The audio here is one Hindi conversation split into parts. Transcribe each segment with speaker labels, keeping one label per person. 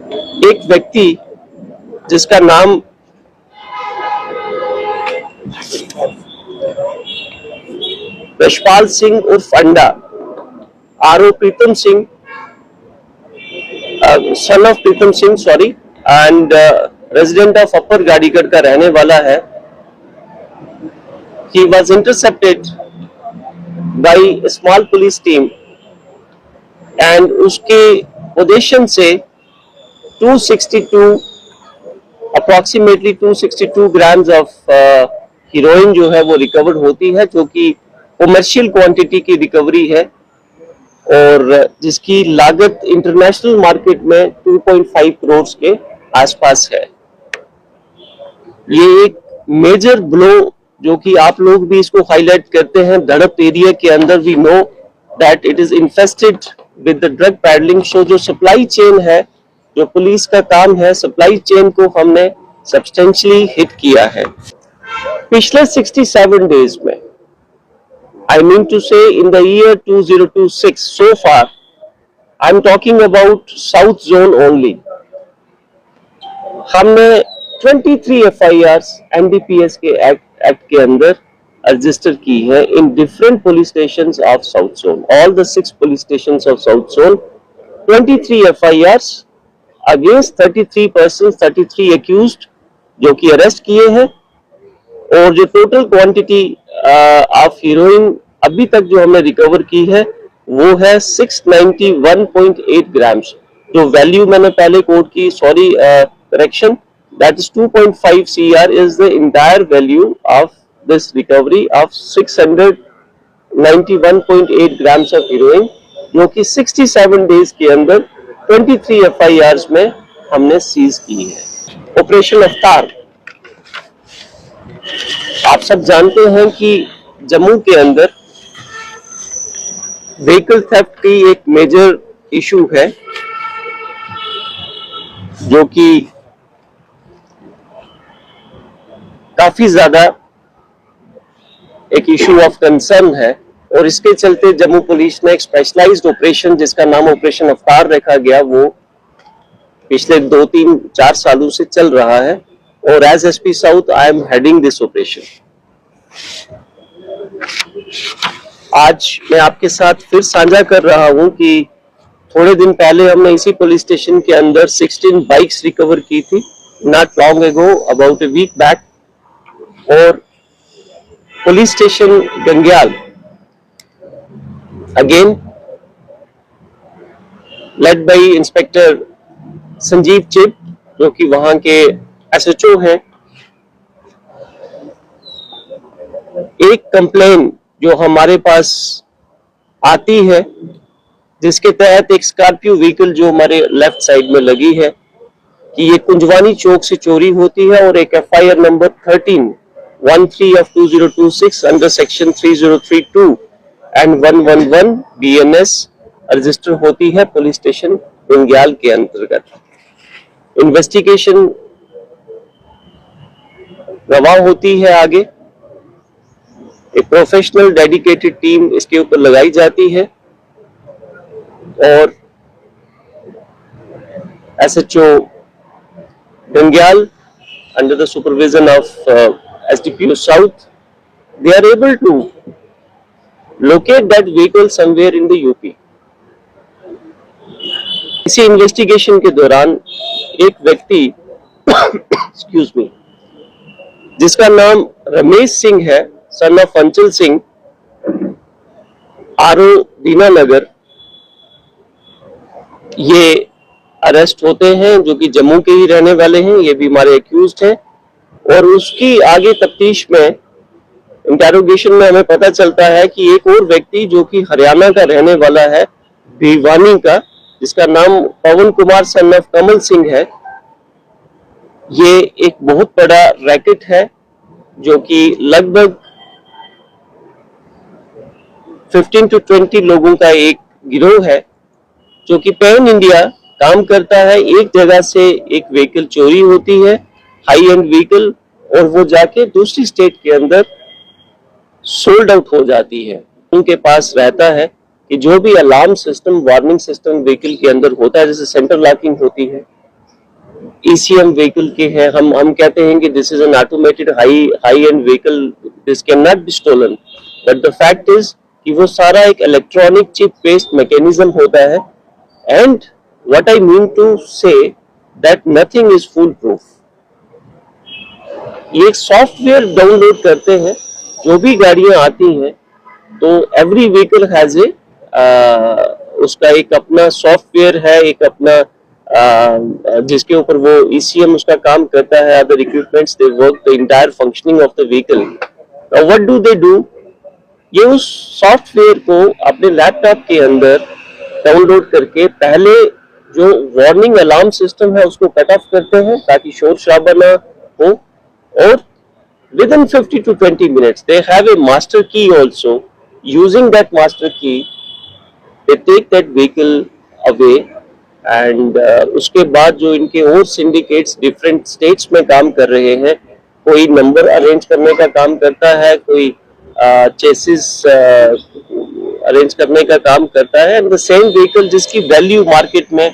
Speaker 1: एक व्यक्ति जिसका नाम यशपाल सिंह उर्फ अंडा, RO. Pritam Singh, son of Pritam Singh, sorry, and resident of upper Gadigarh का रहने वाला है। He was intercepted by a small police team and उसके पोजीशन से 262 ग्राम्स ऑफ हीरोइन जो है वो रिकवर्ड होती है, जो कि कमर्शियल क्वांटिटी की रिकवरी है और जिसकी लागत इंटरनेशनल मार्केट में 2.5 करोड़ के आसपास है। ये एक मेजर ब्लो जो कि आप लोग भी इसको हाईलाइट करते हैं। धड़प एरिया के अंदर we know that it is infested with the drug peddling. So जो सप्लाई चेन है, जो पुलिस का काम है, सप्लाई चेन को हमने सब्सटेंशियली हिट किया है। पिछले 67 डेज में, I mean to say in the year 2026 so far, I'm talking about South Zone only, हमने 23 FIRs NDPS के एक्ट के अंदर रजिस्टर की है in different police stations of south zone, all the 6 police stations of south zone. 23 FIRs against 33 person, 33 accused जो कि अरेस्ट किए हैं, और जो टोटल क्वांटिटी ऑफ हीरोइन अभी तक जो हमने रिकवर की है वो है 691.8 ग्राम्स। जो वैल्यू मैंने पहले कोट की, sorry correction, that is 2.5 CR is the entire value of this recovery of 691.8 grams of heroine, जो कि 67 डेज के अंदर 23 FIRs में हमने सीज की है। ऑपरेशन अवतार, आप सब जानते हैं कि जम्मू के अंदर व्हीकल थेफ्ट की एक मेजर इशू है, जो कि काफी ज्यादा एक इशू ऑफ कंसर्न है, और इसके चलते जम्मू पुलिस ने एक स्पेशलाइज्ड ऑपरेशन जिसका नाम ऑपरेशन अवतार रखा गया, वो पिछले 2-3-4 सालों से चल रहा है, और as SP south I am heading this operation. आज मैं आपके साथ फिर साझा कर रहा हूं कि थोड़े दिन पहले हमने इसी पुलिस स्टेशन के अंदर 16 बाइक्स रिकवर की थी, not long ago, about a week back. और police station Gangyal again led by inspector Sanjeev Chib, जो कि वहां के SHO हैं। एक कंप्लेन जो हमारे पास आती है, जिसके तहत एक स्कॉर्पियो व्हीकल जो हमारे लेफ्ट साइड में लगी है कि ये कुंजवानी चौक से चोरी होती है, और एक FIR number 13 of 2026 under section 3032 and 111 BNS register होती है पुलिस स्टेशन गंग्याल के अंतर्गत। इन्वेस्टिगेशन रवा होती है आगे, एक प्रोफेशनल डेडिकेटेड टीम इसके ऊपर लगाई जाती है, और SHO Gangyal under the supervision of SDPO South, they are able to locate that vehicle somewhere in the UP. इसी इन्वेस्टिगेशन के दौरान एक व्यक्ति एक्सक्यूज मी, जिसका नाम रमेश सिंह है, सन ऑफ अंचल सिंह, R.O. दीनानगर, ये अरेस्ट होते हैं, जो कि जम्मू के ही रहने वाले हैं। ये भी हमारे एक्यूज्ड हैं, और उसकी आगे तफ्तीश में, इंटेरोगेशन में हमें पता चलता है कि एक और व्यक्ति जो कि हरियाणा का रहने वाला है, भिवानी का, जिसका नाम पवन कुमार सन ऑफ कमल सिंह है। ये एक बहुत बड़ा रैकेट है, जो कि लगभग 15 to 20 लोगों का एक गिरोह है, जो कि पैन इंडिया काम करता है। एक जगह से एक व्हीकल चोरी होती है, हाई एंड व्हीकल, और वो जाके दूसरी स्टेट के अंदर सोल्ड आउट हो जाती है। उनके पास रहता है कि जो भी alarm system, warning system vehicle के अंदर होता है, जैसे सेंटर लॉकिंग होती है, ECM व्हीकल के हैं, हम कहते हैं कि this is an automated high end vehicle, this can not be stolen, but the fact is कि वो सारा एक इलेक्ट्रॉनिक चिप बेस्ड मैकेनिज्म होता है। And what I mean to say that nothing is foolproof. ये एक सॉफ्टवेयर डाउनलोड करते हैं, जो भी गाड़ियां आती हैं तो एवरी व्हीकल हैज ए उसका एक अपना सॉफ्टवेयर है, एक अपना जिसके ऊपर वो ECM उसका काम करता है, other equipments they work the entire functioning of the vehicle. What do they do, ये उस सॉफ्टवेयर को अपने लैपटॉप के अंदर डाउनलोड करके पहले जो वार्निंग अलार्म सिस्टम है उसको कट ऑफ करते हैं ताकि शोर शराबा ना हो, और within 50 to 20 minutes they have a master key also. Using that master key they take that vehicle away and उसके बाद जो इनके और सिंडिकेट्स डिफरेंट स्टेट्स में काम कर रहे हैं, कोई नंबर अरेंज करने का काम करता है, कोई चेसिस अरेंज करने का काम करता है, एंड द सेम व्हीकल जिसकी वैल्यू मार्केट में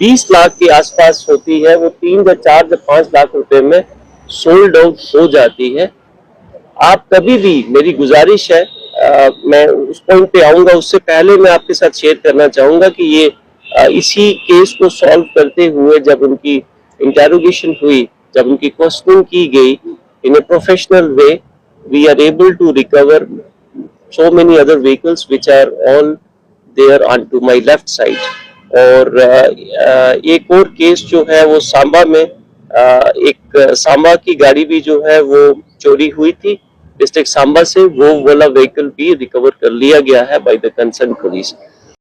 Speaker 1: 20 लाख के आसपास होती है, वो 3 या 4 या 5 लाख रुपए में सोल्ड आउट हो जाती है। आप कभी भी, मेरी गुजारिश है, मैं उस पॉइंट पे आऊंगा, उससे पहले मैं आपके साथ शेयर करना चाहूंगा कि ये इसी केस को सॉल्व करते हुए जब उनकी इंटेरोगेशन हुई, जब उनकी क्वेश्चनिंग की गई in a professional way, we are able to recover so many other vehicles which are all there onto my left side. और एक और केस जो है वो सांबा में, एक सांबा की गाड़ी भी जो है वो चोरी हुई थी डिस्ट्रिक्ट सांबा से, वो वाला व्हीकल भी रिकवर कर लिया गया है बाय द कंसर्न पुलिस।